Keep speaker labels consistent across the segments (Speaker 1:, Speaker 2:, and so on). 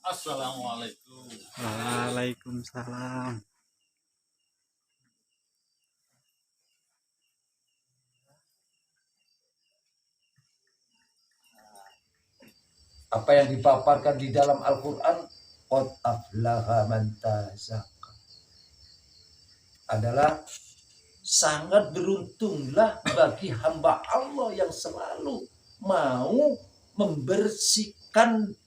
Speaker 1: Assalamualaikum.
Speaker 2: Waalaikumsalam.
Speaker 3: Apa yang dipaparkan di dalam Al-Quran, qad aflaha man tazakka, adalah sangat beruntunglah bagi hamba Allah yang selalu mau membersihkan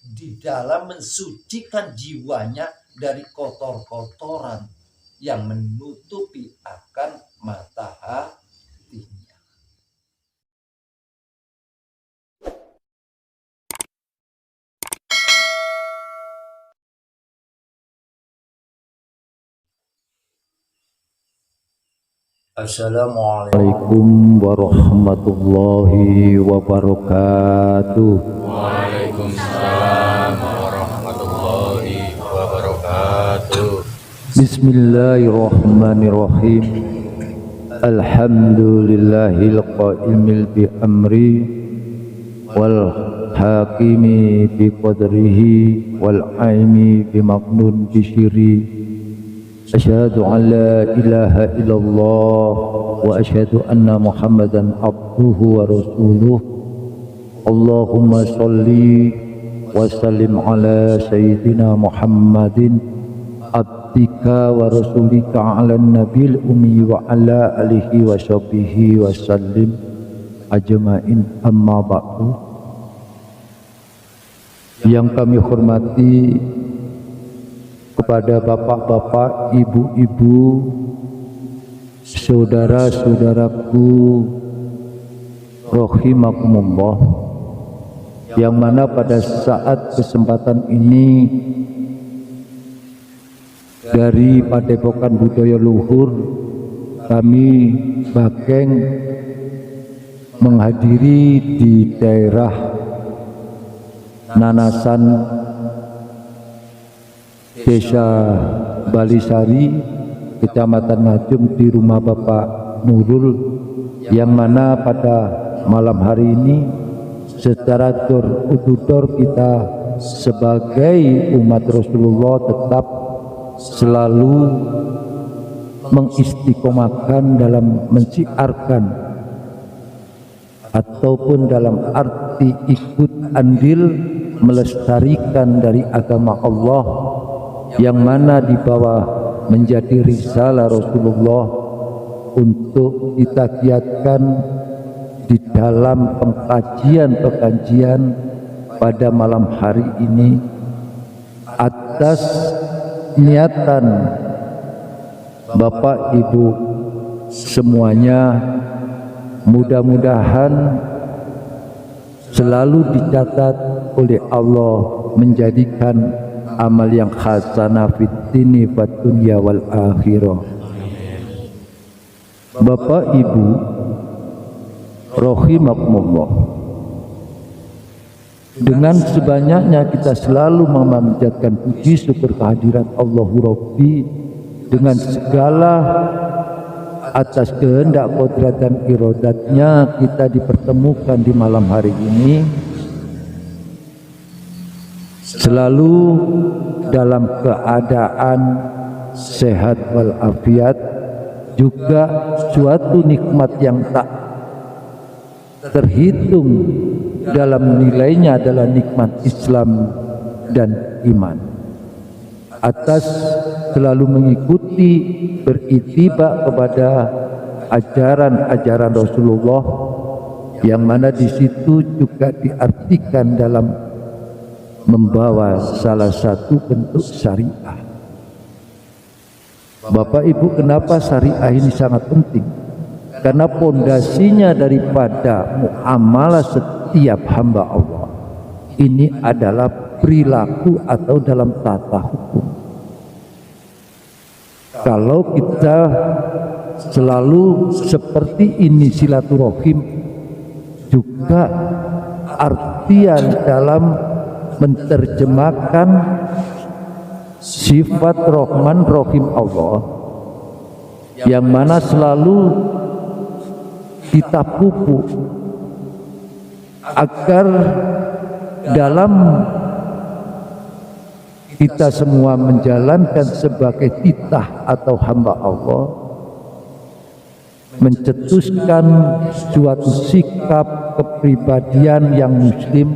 Speaker 3: di dalam mensucikan jiwanya dari kotor-kotoran yang menutupi akan mata hatinya. Assalamualaikum warahmatullahi wabarakatuh.
Speaker 1: Waalaikumsalam warahmatullahi wabarakatuh.
Speaker 3: Bismillahirrahmanirrahim. Alhamdulillahil qaimil bi amri wal hakimi bi qadrihi wal aimi bi maqnun bi syiri. Asyhadu an la ilaha illallah wa asyhadu anna Muhammadan abduhu wa rasuluh. Allahumma sholli wa sallim ala sayyidina Muhammadin abdika wa rasulika ala nabil ummi wa ala alihi wa sahbihi wa sallim ajma'in, amma ba'du. Yang kami hormati kepada bapak-bapak, ibu-ibu, saudara-saudaraku rahimakumullah, yang mana pada saat kesempatan ini dari Padepokan Budaya Luhur kami Bakeng menghadiri di daerah Nanasan, Desa Balisari, Kecamatan Ngajum, di rumah Bapak Nurul, yang mana pada malam hari ini secara door-to-door kita sebagai umat Rasulullah tetap selalu mengistiqomahkan dalam menciarkan ataupun dalam arti ikut andil melestarikan dari agama Allah yang mana di bawah menjadi risalah Rasulullah untuk kita giatkan di dalam pengkajian-pengkajian pada malam hari ini atas niatan Bapak Ibu semuanya. Mudah-mudahan selalu dicatat oleh Allah menjadikan amal yang hasanah fid dini wad dunya wal akhirah. Bapak Ibu rahimakumullah, dengan sebanyaknya kita selalu memanjatkan puji syukur kehadirat Allahu Rabbi dengan segala atas kehendak kodrat dan irodatnya kita dipertemukan di malam hari ini selalu dalam keadaan sehat walafiat, juga suatu nikmat yang tak terhitung dalam nilainya adalah nikmat Islam dan iman. Atas selalu mengikuti, beritibak kepada ajaran-ajaran Rasulullah, yang mana di situ juga diartikan dalam membawa salah satu bentuk syariah. Bapak Ibu, kenapa syariah ini sangat penting? Karena pondasinya daripada muamalah setiap hamba Allah ini adalah perilaku atau dalam tata hukum. Kalau kita selalu seperti ini silaturahim, juga artian dalam menerjemahkan sifat Rahman Rahim Allah, yang mana selalu kita pupuk agar dalam kita semua menjalankan sebagai titah atau hamba Allah, mencetuskan suatu sikap kepribadian yang muslim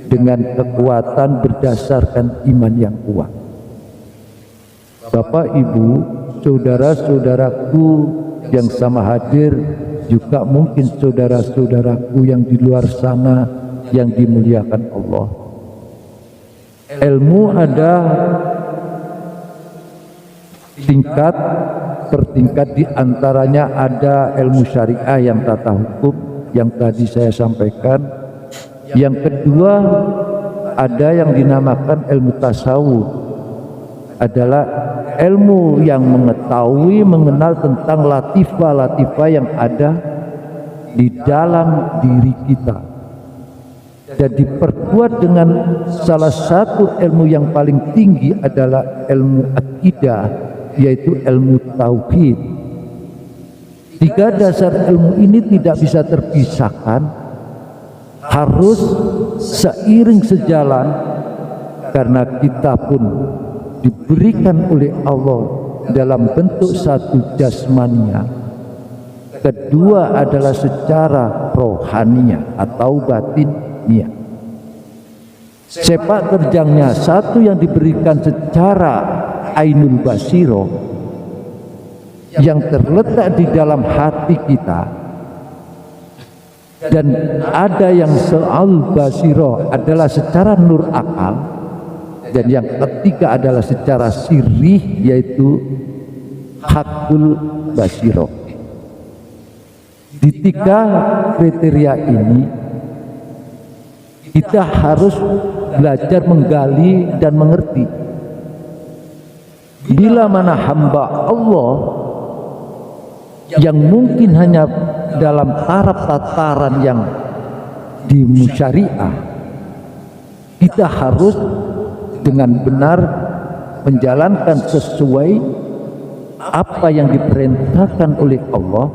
Speaker 3: dengan kekuatan berdasarkan iman yang kuat. Bapak, Ibu, saudara-saudaraku yang sama hadir, juga mungkin saudara-saudaraku yang di luar sana yang dimuliakan Allah. Ilmu ada tingkat per tingkat, di antaranya ada ilmu syariah yang tata hukum yang tadi saya sampaikan. Yang kedua ada yang dinamakan ilmu tasawuf, adalah ilmu yang mengetahui, mengenal tentang latifah-latifah yang ada di dalam diri kita, dan diperkuat dengan salah satu ilmu yang paling tinggi adalah ilmu akidah, yaitu ilmu tauhid. Tiga dasar ilmu ini tidak bisa terpisahkan, harus seiring sejalan, karena kita pun diberikan oleh Allah dalam bentuk satu jasmania, kedua adalah secara rohania atau batinnya. Sepak terjangnya satu yang diberikan secara ainul basiro, yang terletak di dalam hati kita, dan ada yang se'al basiro adalah secara nur akal, dan yang ketiga adalah secara sirih, yaitu hakul basiro. Di tiga kriteria ini kita harus belajar menggali dan mengerti. Bila mana hamba Allah yang mungkin hanya dalam taraf tataran yang di musyariah, kita harus dengan benar menjalankan sesuai apa yang diperintahkan oleh Allah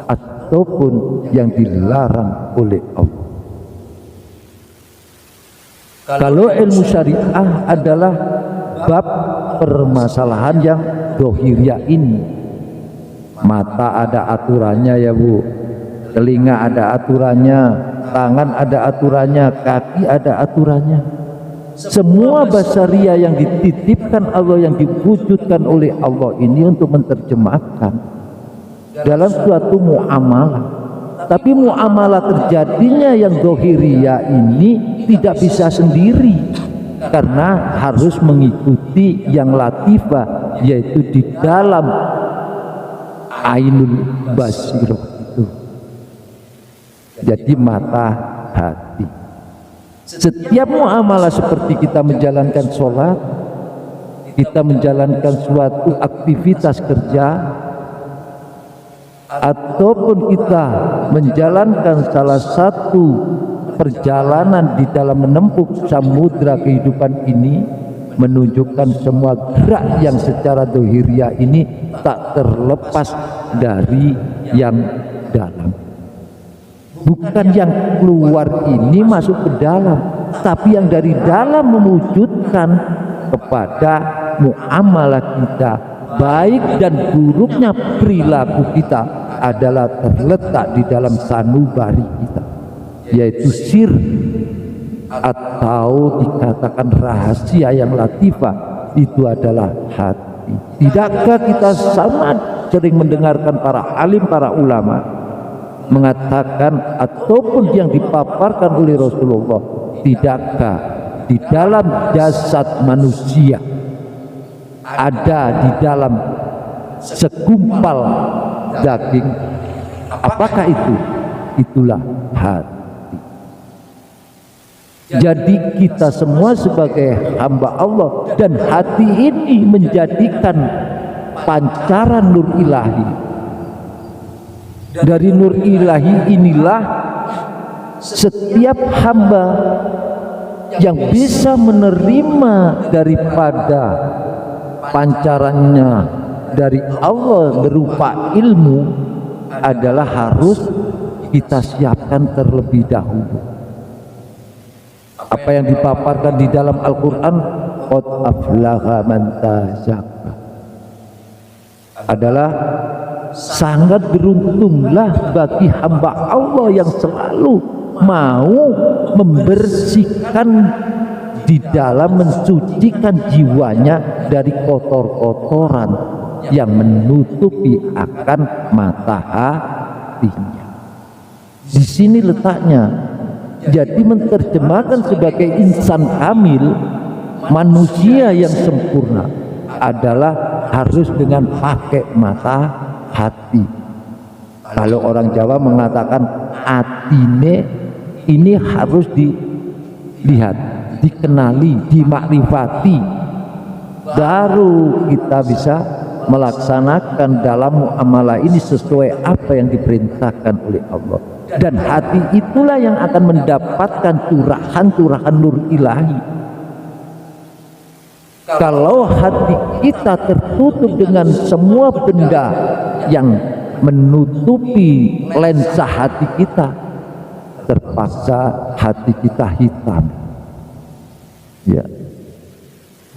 Speaker 3: ataupun yang dilarang oleh Allah. Kalau ilmu syariah adalah bab permasalahan yang dohiriyah ini. Mata ada aturannya ya Bu, telinga ada aturannya, tangan ada aturannya, kaki ada aturannya. Semua basaria yang dititipkan Allah, yang diwujudkan oleh Allah ini untuk menerjemahkan dalam suatu muamalah. Tapi muamalah terjadinya yang dohiriyah ini tidak bisa sendiri, karena harus mengikuti yang latifah, yaitu di dalam ainul basiro itu, jadi mata hati. Setiap muamalah seperti kita menjalankan sholat, kita menjalankan suatu aktivitas kerja, ataupun kita menjalankan salah satu perjalanan di dalam menempuh samudra kehidupan ini, menunjukkan semua gerak yang secara dohiriyah ini tak terlepas dari yang dalam. Bukan yang keluar ini masuk ke dalam, tapi yang dari dalam mewujudkan kepada muamalah kita, baik dan buruknya perilaku kita adalah terletak di dalam sanubari kita, yaitu sir atau dikatakan rahasia yang latifah, itu adalah hati. Tidakkah kita sama sering mendengarkan para alim, para ulama mengatakan ataupun yang dipaparkan oleh Rasulullah, tidakkah di dalam jasad manusia ada di dalam segumpal daging? Apakah itu? Itulah hati. Jadi kita semua sebagai hamba Allah, dan hati ini menjadikan pancaran nur ilahi. Dari nur ilahi inilah setiap hamba yang bisa menerima daripada pancarannya dari Allah berupa ilmu adalah harus kita siapkan terlebih dahulu. Apa yang dipaparkan di dalam Al-Quran, qad aflaha man tazakka, adalah sangat beruntunglah bagi hamba Allah yang selalu mau membersihkan di dalam mensucikan jiwanya dari kotor-kotoran yang menutupi akan mata hatinya. Di sini letaknya. Jadi menerjemahkan sebagai insan kamil, manusia yang sempurna adalah harus dengan pakai mata hati. Kalau orang Jawa mengatakan atine, ini harus dilihat, dikenali, dimakrifati, baru kita bisa melaksanakan dalam muamalah ini sesuai apa yang diperintahkan oleh Allah. Dan hati itulah yang akan mendapatkan curahan-curahan nur ilahi. Kalau hati kita tertutup dengan semua benda yang menutupi lensa hati kita, terpaksa hati kita hitam. Ya,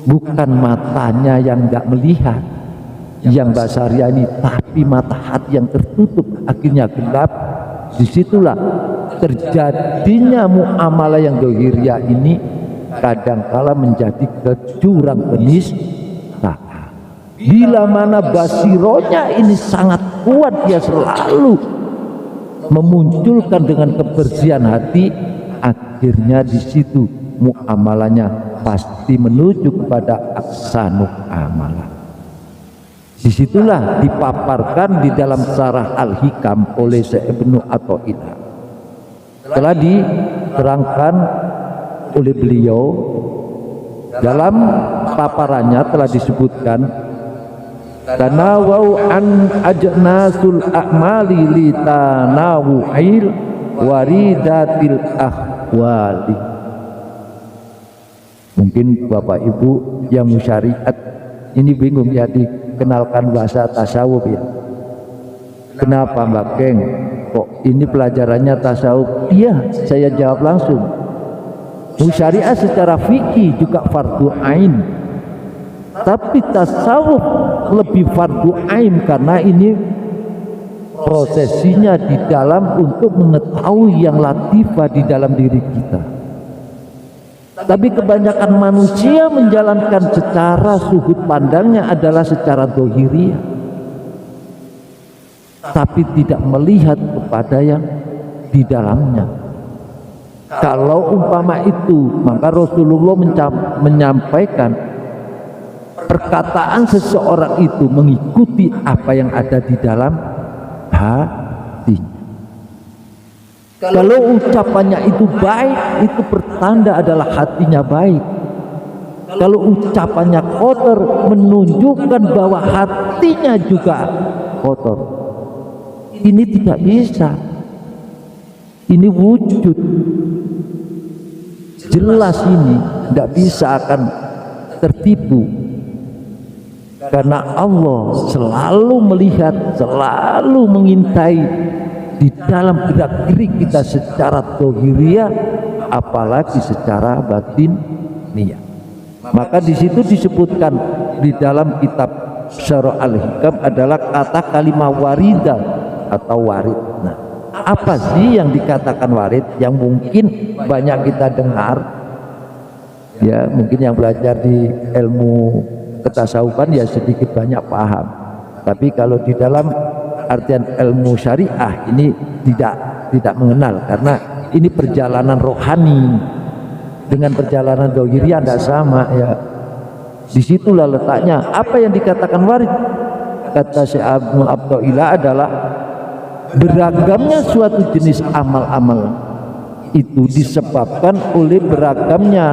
Speaker 3: bukan matanya yang nggak melihat, yang basariani, tapi mata hati yang tertutup akhirnya gelap. Disitulah terjadinya muamalah yang dohiriyah ini kadangkala menjadi kecurang penistaan. Bila mana basironya ini sangat kuat, dia selalu memunculkan dengan kebersihan hati, akhirnya di situ muamalahnya pasti menuju kepada ahsanul amalah. Disitulah dipaparkan di dalam Syarah Al-Hikam oleh Syekh Ibnu Athaillah. Telah diterangkan oleh beliau dalam paparannya, telah disebutkan tanawau an ajnasul a'mali li tanawu'il waridatil ahwali. Mungkin Bapak Ibu yang syariat ini bingung ya dikenalkan bahasa tasawuf ya. Kenapa Mbak Geng? Kok ini pelajarannya tasawuf? Iya, saya jawab langsung. Syariat secara fikih juga fardu ain. Tapi tasawuf lebih fardu ain karena ini prosesinya di dalam untuk mengetahui yang latifah di dalam diri kita. Tapi kebanyakan manusia menjalankan secara sudut pandangnya adalah secara dohiriyah, tapi tidak melihat kepada yang di dalamnya. Kalau umpama itu, maka Rasulullah menyampaikan perkataan seseorang itu mengikuti apa yang ada di dalam hatinya. Kalau ucapannya itu baik, itu pertanda adalah hatinya baik. Kalau ucapannya kotor, menunjukkan bahwa hatinya juga kotor. Ini tidak bisa. Ini wujud. Jelas ini tidak bisa akan tertipu. Karena Allah selalu melihat, selalu mengintai di dalam gerak-gerik kita secara dohiriyah, apalagi secara batin niat. Maka di situ disebutkan di dalam kitab Syarah Al-Hikam adalah kata kalimat waridah atau warid. Nah, apa sih yang dikatakan warid yang mungkin banyak kita dengar? Ya, mungkin yang belajar di ilmu ketasawufan ya sedikit banyak paham. Tapi kalau di dalam artian ilmu syariah ini tidak mengenal, karena ini perjalanan rohani dengan perjalanan dohiriyah tidak sama ya. Disitulah letaknya apa yang dikatakan warid. Kata Syekh Ibnu Athaillah adalah beragamnya suatu jenis amal-amal itu disebabkan oleh beragamnya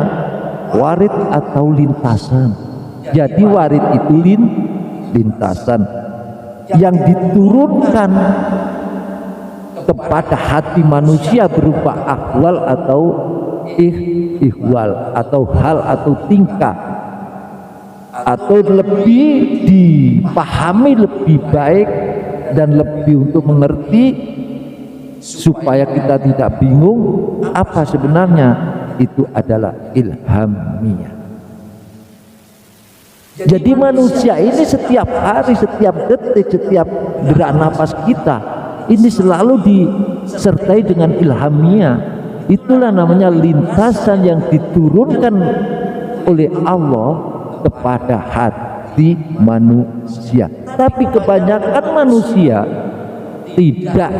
Speaker 3: warid atau lintasan. Jadi warid itu lintasan yang diturunkan kepada hati manusia berupa akwal atau ihwal atau hal atau tingkah, atau lebih dipahami lebih baik dan lebih untuk mengerti supaya kita tidak bingung apa sebenarnya itu adalah ilhamiyah. Jadi manusia ini setiap hari, setiap detik, setiap derak nafas kita ini selalu disertai dengan ilhamiyah. Itulah namanya lintasan yang diturunkan oleh Allah kepada hati manusia. Tapi kebanyakan manusia tidak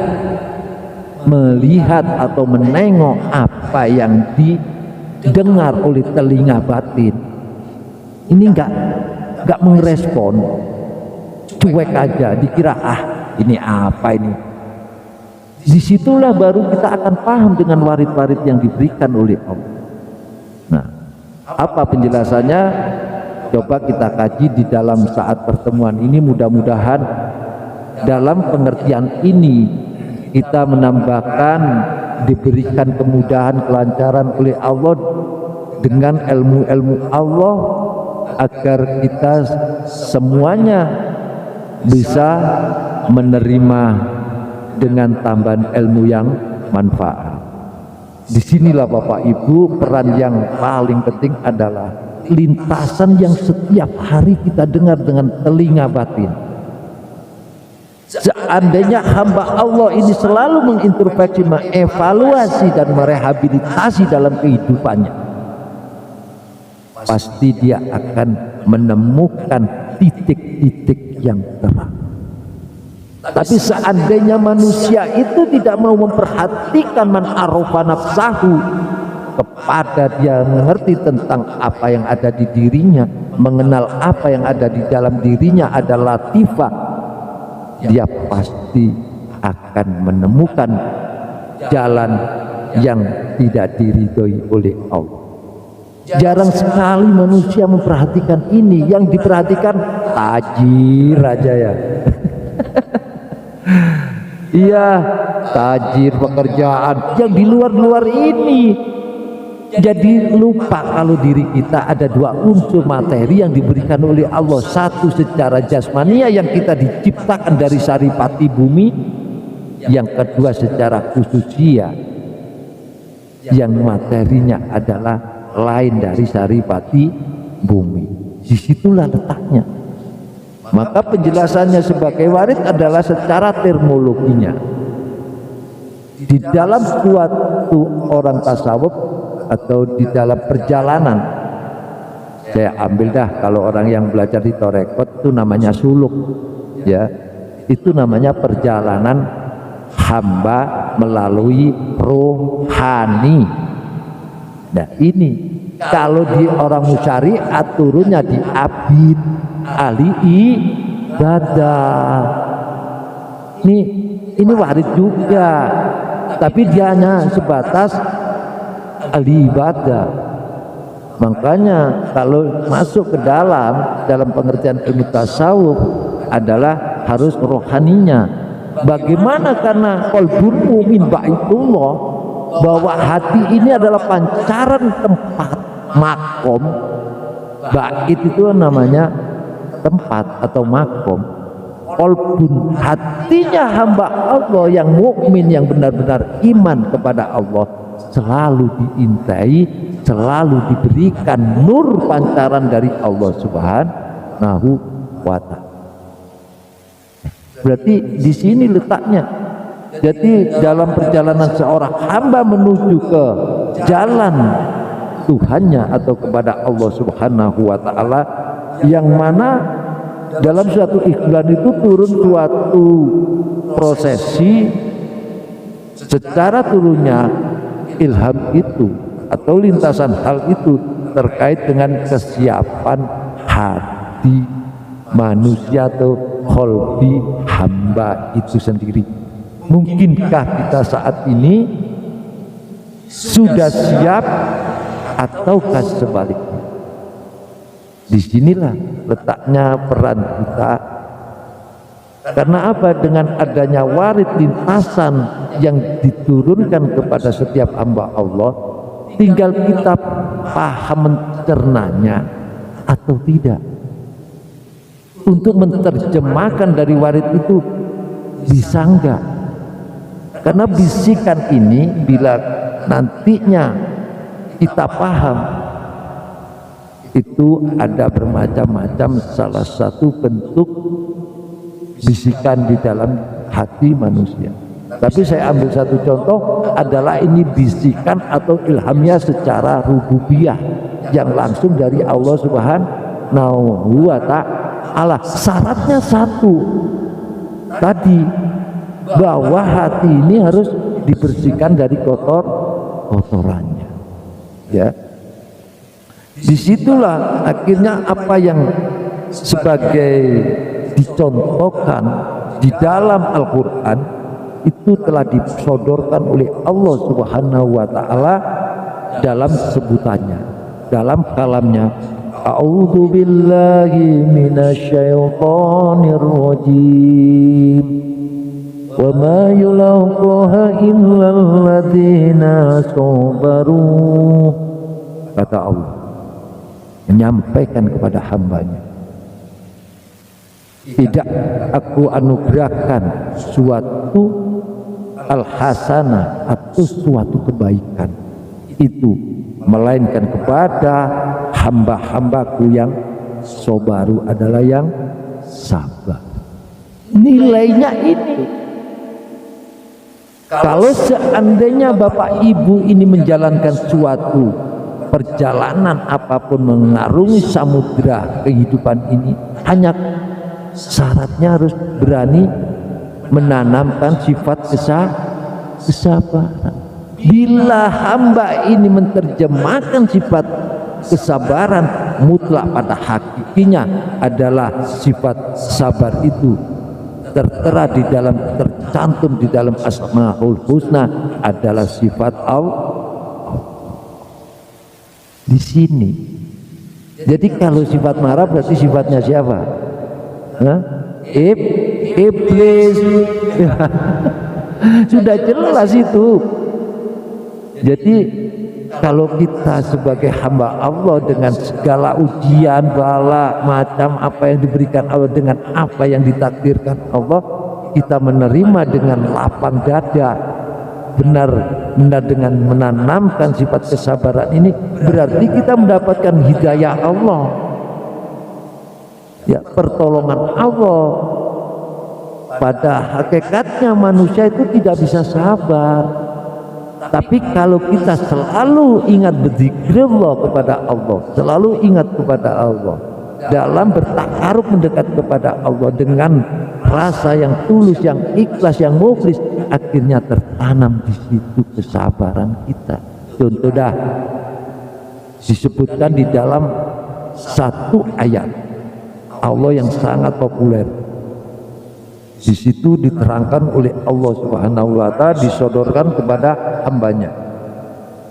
Speaker 3: melihat atau menengok apa yang didengar oleh telinga batin. Ini enggak merespon, cuek aja, dikira ini apa ini. Disitulah baru kita akan paham dengan warid-warid yang diberikan oleh Allah. Nah, apa penjelasannya? Coba kita kaji di dalam saat pertemuan ini. Mudah-mudahan dalam pengertian ini kita menambahkan, diberikan kemudahan, kelancaran oleh Allah dengan ilmu-ilmu Allah, agar kita semuanya bisa menerima dengan tambahan ilmu yang manfaat. Disinilah Bapak Ibu peran yang paling penting adalah lintasan yang setiap hari kita dengar dengan telinga batin. Seandainya hamba Allah ini selalu mengintrospeksi, mengevaluasi dan merehabilitasi dalam kehidupannya, pasti dia akan menemukan titik-titik yang terang. Tapi seandainya manusia itu tidak mau memperhatikan man arafa nafsahu, kepada dia mengerti tentang apa yang ada di dirinya, mengenal apa yang ada di dalam dirinya ada latifah, dia pasti akan menemukan jalan yang tidak diridhoi oleh Allah. Jarang sekali manusia memperhatikan ini. Yang diperhatikan tajir aja ya. Iya, tajir, pekerjaan yang di luar-luar ini. Jadi lupa kalau diri kita ada dua unsur materi yang diberikan oleh Allah. Satu secara jasmania yang kita diciptakan dari saripati bumi, yang kedua secara khususia yang materinya adalah lain dari saripati bumi. Disitulah letaknya. Maka penjelasannya sebagai warid adalah secara terminologinya. Di dalam suatu orang tasawuf atau di dalam perjalanan, saya ambil dah kalau orang yang belajar di Torekot itu namanya suluk, ya, itu namanya perjalanan hamba melalui rohani. Nah ini kalau di orang musyariat turunnya di abid, ahli ibadah. Ini warid juga, tapi dia hanya sebatas ahli ibadah. Makanya kalau masuk ke dalam pengertian ilmu tasawuf adalah harus rohaninya. Bagaimana? Karena qalbun mu'min baitullah, bahwa hati ini adalah pancaran tempat makom. Bait itu namanya tempat atau makom. Qalbun, hatinya hamba Allah yang mukmin, yang benar-benar iman kepada Allah, selalu diintai, selalu diberikan nur pancaran dari Allah Subhanahu wa ta'ala. Berarti di sini letaknya. Jadi dalam perjalanan seorang hamba menuju ke jalan Tuhannya atau kepada Allah Subhanahu wa ta'ala, yang mana dalam suatu iklan itu turun suatu prosesi, secara turunnya ilham itu atau lintasan hal itu terkait dengan kesiapan hati manusia atau qalbi hamba itu sendiri. Mungkinkah kita saat ini sudah siap ataukah sebaliknya? Disinilah letaknya peran kita. Karena apa? Dengan adanya warid lintasan yang diturunkan kepada setiap hamba Allah, tinggal kita paham mencernanya atau tidak. Untuk menerjemahkan dari warid itu bisa enggak? Karena bisikan ini bila nantinya kita paham, itu ada bermacam-macam, salah satu bentuk bisikan di dalam hati manusia. Tapi saya ambil satu contoh adalah ini bisikan atau ilhamnya secara rububiyah yang langsung dari Allah Subhanahu wa ta'ala. Syaratnya satu tadi, bahwa hati ini harus dibersihkan dari kotorannya, ya. Disitulah akhirnya apa yang sebagai dicontohkan di dalam Al-Quran itu telah disodorkan oleh Allah Subhanahu wa ta'ala dalam sebutannya, dalam kalamnya. A'udzu billahi minasyaitonir rajim. Wa ma yulaqaha illal ladzina sabaru. Kata Allah menyampaikan kepada hambanya, tidak aku anugerahkan suatu al-hasanah atau suatu kebaikan itu melainkan kepada hamba-hambaku yang sobaru, adalah yang sabar. Nilainya itu. Kalau seandainya Bapak Ibu ini menjalankan suatu perjalanan apapun mengarungi samudra kehidupan ini, hanya syaratnya harus berani menanamkan sifat kesabaran. Bila hamba ini menerjemahkan sifat kesabaran mutlak pada hakikinya adalah sifat sabar itu tertera di dalam, tercantum di dalam Asmaul Husna adalah sifat Allah di sini. Jadi kalau sifat marah berarti sifatnya siapa? Iblis. Sudah jelas itu. Jadi kalau kita sebagai hamba Allah dengan segala ujian, bala, macam apa yang diberikan Allah, dengan apa yang ditakdirkan Allah, kita menerima dengan lapang dada, benar-benar dengan menanamkan sifat kesabaran ini, berarti kita mendapatkan hidayah Allah, ya, pertolongan Allah. Pada hakikatnya manusia itu tidak bisa sabar. Tapi kalau kita selalu ingat berzikirullah kepada Allah, selalu ingat kepada Allah, dalam bertakarub mendekat kepada Allah dengan rasa yang tulus, yang ikhlas, yang mukhlis, akhirnya tertanam di situ kesabaran kita. Contoh dah disebutkan di dalam satu ayat Allah yang sangat populer. Di situ diterangkan oleh Allah Subhanahu wa ta'ala, disodorkan kepada hambanya.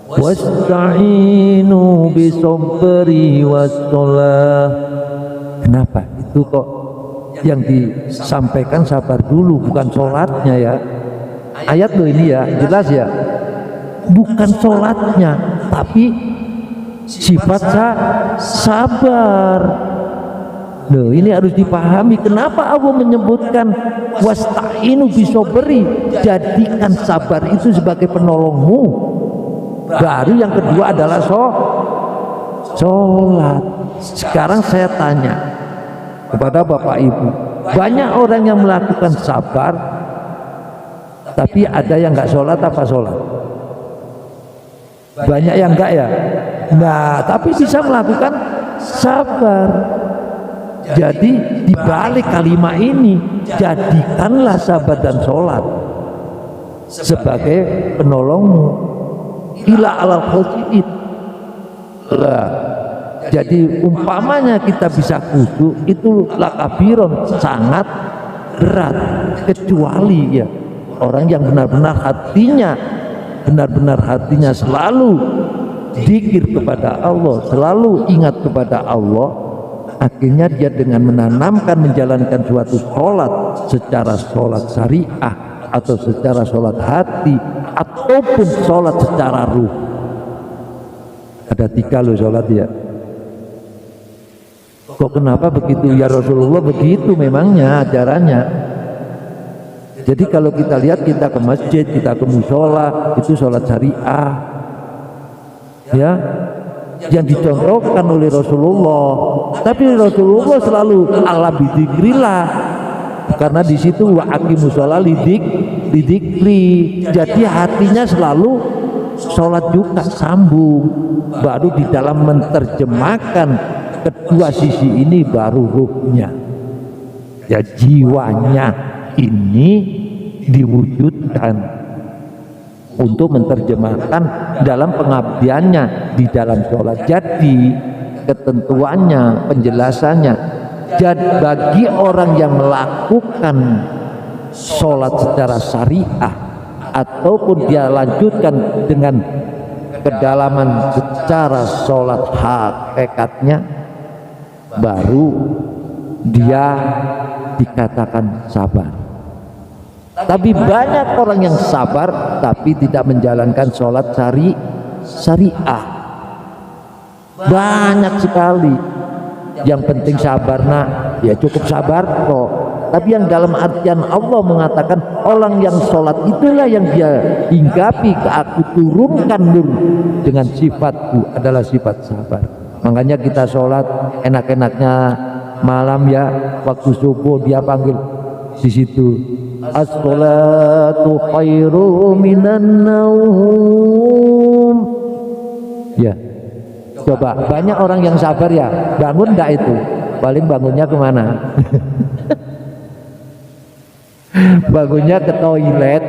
Speaker 3: Wasta'inu bisabri wassalah. Kenapa? Itu kok yang disampaikan sabar dulu, bukan sholatnya ya. Ayat loh ini ya, jelas ya. Bukan sholatnya, tapi sifat sabar. Loh, ini harus dipahami. Kenapa Allah menyebutkan wasta'inu bisabri, jadikan sabar itu sebagai penolongmu. Baru yang kedua adalah sholat. Sekarang saya tanya kepada Bapak Ibu, banyak orang yang melakukan sabar, tapi ada yang nggak sholat apa sholat? Banyak yang enggak ya. Nah, tapi bisa melakukan sabar. Jadi dibalik kalimat ini, jadikanlah sabar dan sholat sebagai penolongmu. Ila alal khusyi'id. Jadi umpamanya kita bisa khusyuk itu lakabiron, sangat berat, kecuali ya orang yang benar-benar hatinya selalu zikir kepada Allah, selalu ingat kepada Allah. Akhirnya dia dengan menanamkan, menjalankan suatu sholat secara sholat syariah atau secara sholat hati ataupun sholat secara ruh. Ada 3 loh sholat ya. Kok kenapa begitu ya Rasulullah? Begitu memangnya ajarannya. Jadi kalau kita lihat, kita ke masjid, kita ke musola, itu sholat syariah ya. yang dicontohkan oleh Rasulullah. Tapi Rasulullah selalu ala bidzikrillah, karena di situ wa aqimus sholata lidzikri. Jadi hatinya selalu sholat juga sambung. Baru di dalam menerjemahkan kedua sisi ini baru ruhnya, ya jiwanya ini diwujudkan untuk menerjemahkan dalam pengabdiannya di dalam sholat. Jadi ketentuannya, penjelasannya, jadi bagi orang yang melakukan sholat secara syariah ataupun dia lanjutkan dengan kedalaman secara sholat hakikatnya, baru dia dikatakan sabar. Tapi banyak orang yang sabar tapi tidak menjalankan sholat syariah. Banyak sekali. Yang penting sabar nak, ya cukup sabar kok. Tapi yang dalam artian Allah mengatakan orang yang sholat itulah yang dia hinggapi, aku turunkan nur dengan sifatku adalah sifat sabar. Makanya kita sholat enak-enaknya malam ya, waktu subuh dia panggil di situ, as-sholatu khairu minan naum. Ya, coba banyak orang yang sabar ya, bangun enggak itu? Paling bangunnya kemana? Bangunnya ke toilet,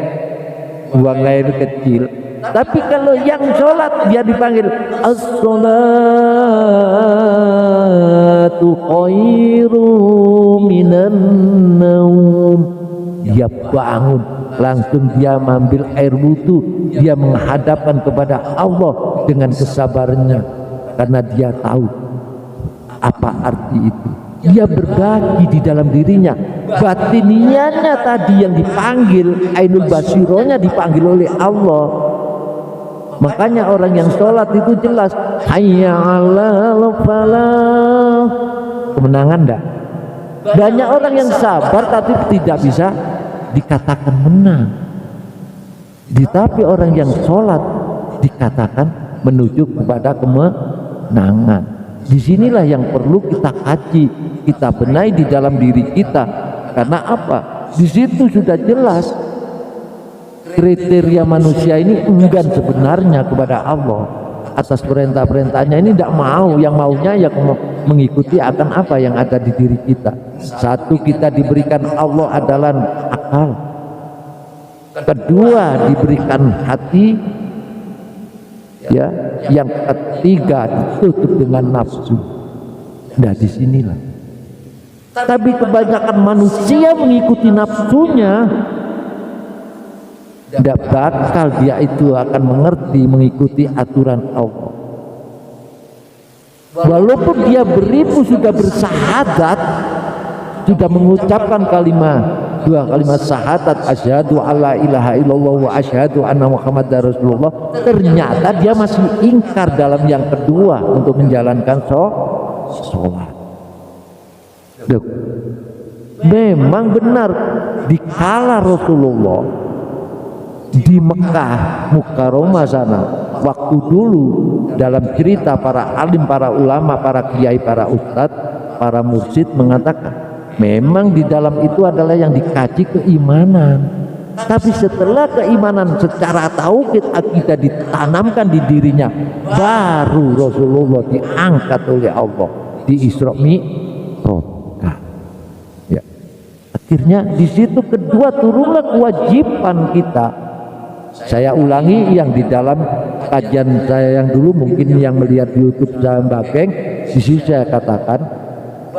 Speaker 3: buang air kecil. Tapi kalau yang sholat dia dipanggil as-sholatu khairu minan naum. Dia bangun, langsung dia mengambil air wudu, dia menghadapkan kepada Allah dengan kesabarannya, karena dia tahu apa arti itu. Dia berbagi di dalam dirinya, batiniannya tadi yang dipanggil, ainul basironya dipanggil oleh Allah. Makanya orang yang sholat itu jelas hayya 'alal falah, kemenangan enggak? Banyak orang yang sabar tapi tidak bisa dikatakan menang. Tetapi orang yang sholat dikatakan menuju kepada kemenangan. Disinilah yang perlu kita kaji, kita benahi di dalam diri kita. Karena apa? Di situ sudah jelas kriteria manusia ini enggan sebenarnya kepada Allah atas perintah-perintahnya. Ini tidak mau, yang maunya ya mengikuti akan apa yang ada di diri kita. Satu, kita diberikan Allah adalah akal. Kedua, diberikan hati. Ya, yang ketiga ditutup dengan nafsu. Nah, disinilah. Tapi kebanyakan manusia mengikuti nafsunya, tidak bakal dia itu akan mengerti mengikuti aturan Allah. Walaupun dia beribu sudah bersahadat, sudah mengucapkan dua kalimat syahadat, asyhadu alla ilaha illallah wa asyhadu anna muhammadar rasulullah, ternyata dia masih ingkar dalam yang kedua untuk menjalankan sholat. Memang benar dikala Rasulullah di Mekah Mukarramah sana, waktu dulu dalam cerita para alim, para ulama, para kiai, para ustadz, para mursyid mengatakan memang di dalam itu adalah yang dikaji keimanan. Tapi setelah keimanan secara tauhid akidah ditanamkan di dirinya, baru Rasulullah diangkat oleh Allah di Isra Mi'raj. Ya. Akhirnya di situ kedua turunlah kewajiban kita. Saya ulangi yang di dalam kajian saya yang dulu, mungkin yang melihat di YouTube saya Bageng, di situ saya katakan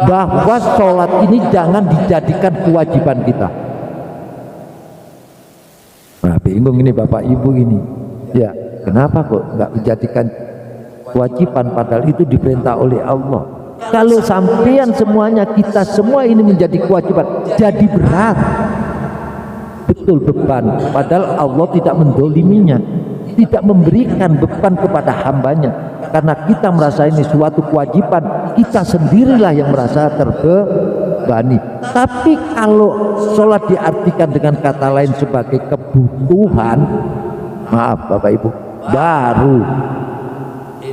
Speaker 3: bahwa sholat ini jangan dijadikan kewajiban kita. Nah, bingung ini Bapak Ibu ini. Ya, kenapa kok nggak dijadikan kewajiban padahal itu diperintah oleh Allah? Kalau sampean semuanya, kita semua ini menjadi kewajiban, jadi berat. Betul beban, padahal Allah tidak mendoliminya, tidak memberikan beban kepada hambanya. Karena kita merasa ini suatu kewajiban, kita sendirilah yang merasa terbebani. Tapi kalau sholat diartikan dengan kata lain sebagai kebutuhan, maaf Bapak Ibu, baru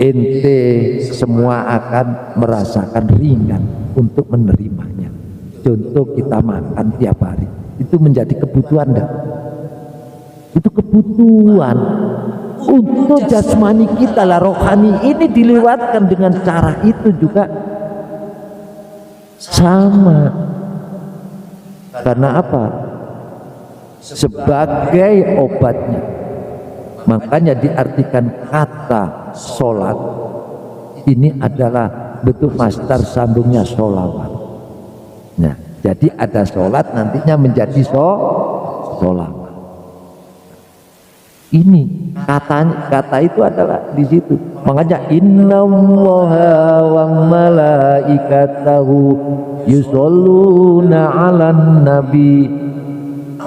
Speaker 3: ente semua akan merasakan ringan untuk menerimanya. Contoh kita makan tiap hari, itu menjadi kebutuhan enggak? Itu kebutuhan untuk jasmani kita lah, rohani ini dilewatkan dengan cara itu juga sama. Karena apa? Sebagai obatnya. Makanya diartikan kata sholat ini adalah bentuk masdar sambungnya sholawat. Nah, jadi ada sholat nantinya menjadi sholawat. Ini kata itu adalah di situ. Makanya innallaha wa malaikatahu yusholluna 'alan nabi.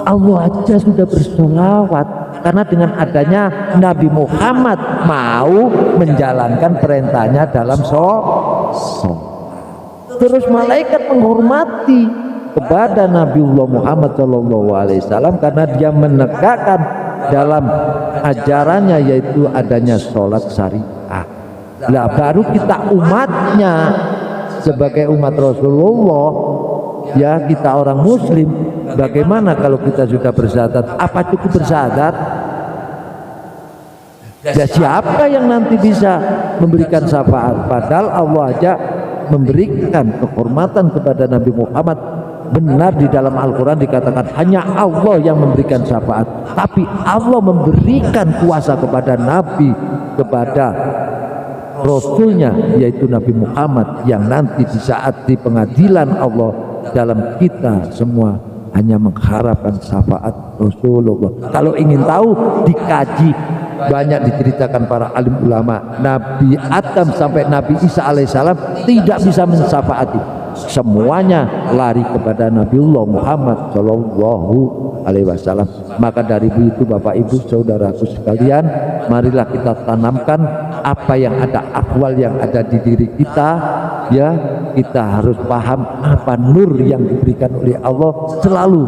Speaker 3: Allah aja sudah bersolawat karena dengan adanya Nabi Muhammad mau menjalankan perintahnya dalam sholat. Terus malaikat menghormati kepada Nabiullah Muhammad SAW karena dia menegakkan dalam ajarannya yaitu adanya sholat syariah. Lah baru kita umatnya sebagai umat Rasulullah, ya kita orang muslim, bagaimana kalau kita sudah bersyahadat? Apa cukup bersyahadat? Ya siapa yang nanti bisa memberikan syafaat? Padahal Allah aja memberikan kehormatan kepada Nabi Muhammad. Benar di dalam Al-Quran dikatakan hanya Allah yang memberikan syafaat, tapi Allah memberikan kuasa kepada Nabi, kepada Rasulnya yaitu Nabi Muhammad, yang nanti di saat di pengadilan Allah dalam kita semua hanya mengharapkan syafaat Rasulullah. Kalau ingin tahu dikaji, banyak diceritakan para alim ulama, Nabi Adam sampai Nabi Isa alaihissalam tidak bisa mensyafaati, semuanya lari kepada Nabiullah Muhammad Shallallahu Alaihi Wasallam. Maka dari itu Bapak Ibu saudaraku sekalian, marilah kita tanamkan apa yang ada, akwal yang ada di diri kita, ya kita harus paham apa nur yang diberikan oleh Allah. Selalu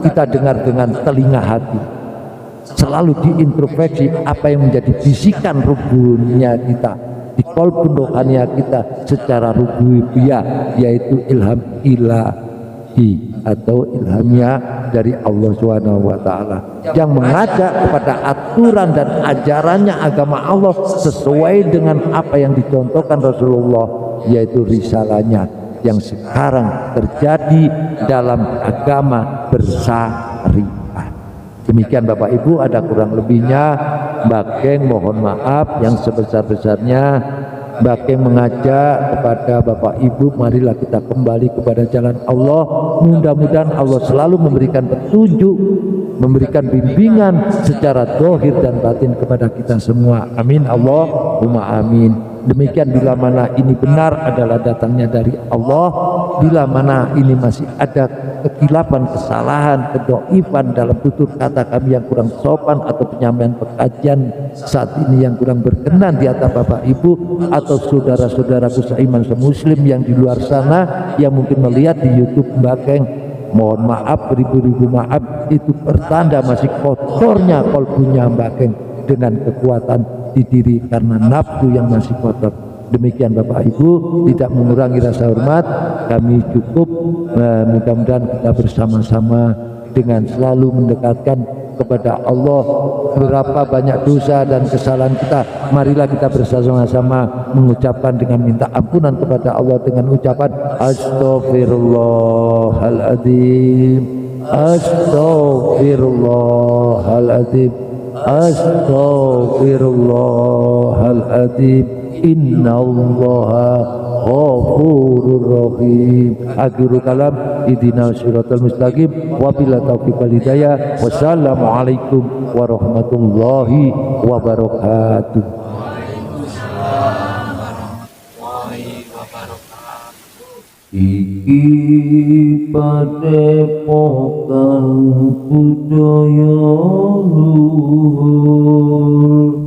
Speaker 3: kita dengar dengan telinga hati, selalu diintrospeksi apa yang menjadi bisikan rubuhnya kita di kolbun rohania kita secara rububiyah, yaitu ilham ilahi atau ilhamnya dari Allah Subhanahu wa taala yang mengajak kepada aturan dan ajarannya agama Allah sesuai dengan apa yang dicontohkan Rasulullah, yaitu risalahnya yang sekarang terjadi dalam agama bersyariah. Demikian Bapak Ibu, ada kurang lebihnya Mbak Keng mohon maaf yang sebesar-besarnya. Mbak Keng mengajak kepada Bapak Ibu, marilah kita kembali kepada jalan Allah. Mudah-mudahan Allah selalu memberikan petunjuk, memberikan bimbingan secara zahir dan batin kepada kita semua. Amin Allahumma amin. Demikian, bila mana ini benar adalah datangnya dari Allah, bila mana ini masih ada kekilapan, kesalahan, kedoifan dalam tutur kata kami yang kurang sopan atau penyampaian pengajian saat ini yang kurang berkenan di atas Bapak Ibu atau saudara-saudaraku seiman semuslim yang di luar sana yang mungkin melihat di YouTube Mbak Keng, mohon maaf, beribu-ribu maaf. Itu pertanda masih kotornya kolbunya Mbak Keng dengan kekuatan di diri karena nafsu yang masih kotor. Demikian Bapak Ibu, tidak mengurangi rasa hormat kami cukup. Mudah-mudahan kita bersama-sama dengan selalu mendekatkan kepada Allah. Berapa banyak dosa dan kesalahan kita, marilah kita bersama-sama mengucapkan dengan minta ampunan kepada Allah dengan ucapan Astaghfirullahaladzim, Astaghfirullahaladzim, Astaghfirullahaladzim, innallaha ghafurur rahim. Akhiru kalam, idina siratal mustaqim, wabila taufiq wal hidayah. Wassalamualaikum warahmatullahi wabarakatuh. Iki padepokan budaya luhur